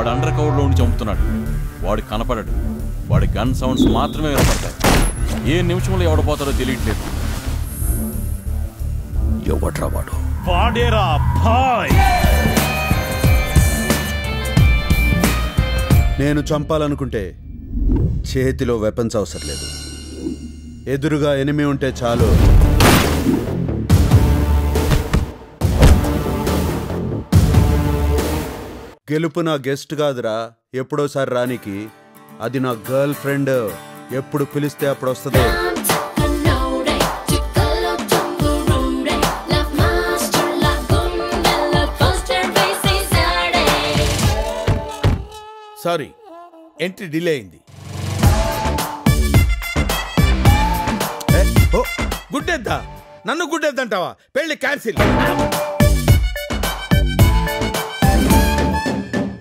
వాడు అండర్ కవర్లో ఉండి చంపుతున్నాడు. వాడు కనపడడు. వాడి గన్ సౌండ్స్ మాత్రమే వినపడతాయి. ఏ నిమిషంలో ఎవడపోతాడో తెలియట్లేదు. ఎవడ్రా వాడు? వాడేరా భాయ్. నేను చంపాలనుకుంటే చేతిలో వెపన్స్ అవసరం లేదు. ఎదురుగా ఎనిమి ఉంటే చాలు. గెలుపు నా గెస్ట్ కాదురా, ఎప్పుడోసారి రానికి. అది నా గర్ల్ ఫ్రెండ్. ఎప్పుడు పిలిస్తే అప్పుడు వస్తుంది. సారీ, ఎంట్రీ డిలే అయింది. గుడ్డెద్దా? నన్ను గుడ్డెద్దంటావా? పెళ్లి క్యాన్సిల్.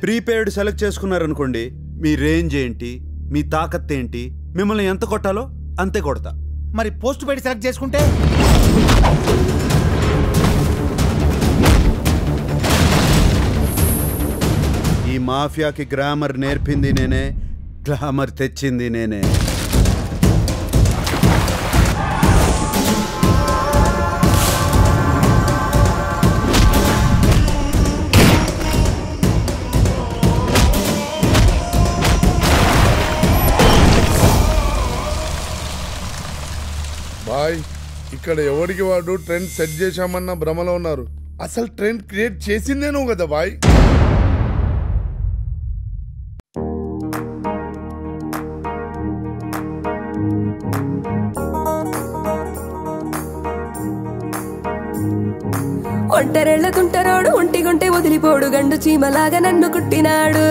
ప్రీపెయిడ్ సెలెక్ట్ చేసుకున్నారనుకోండి, మీ రేంజ్ ఏంటి, మీ తాకత్ ఏంటి, మిమ్మల్ని ఎంత కొట్టాలో అంతే కొడతా. మరి పోస్ట్ పెయిడ్ సెలెక్ట్ చేసుకుంటే? ఈ మాఫియాకి గ్రామర్ నేర్పింది నేనే, గ్లామర్ తెచ్చింది నేనే. బాయ్, ఇక్కడ ఎవరికి వాడు ట్రెండ్ సెట్ చేశామన్న భ్రమలో ఉన్నారు. అసలు ట్రెండ్ క్రియేట్ చేసిందే నువ్వు కదా బాయ్. ఒంటరెళ్ళ తుంటరోడు ఒంటిగుంటే వదిలిపోడు, గండు చీమలాగా నన్ను కుట్టినాడు.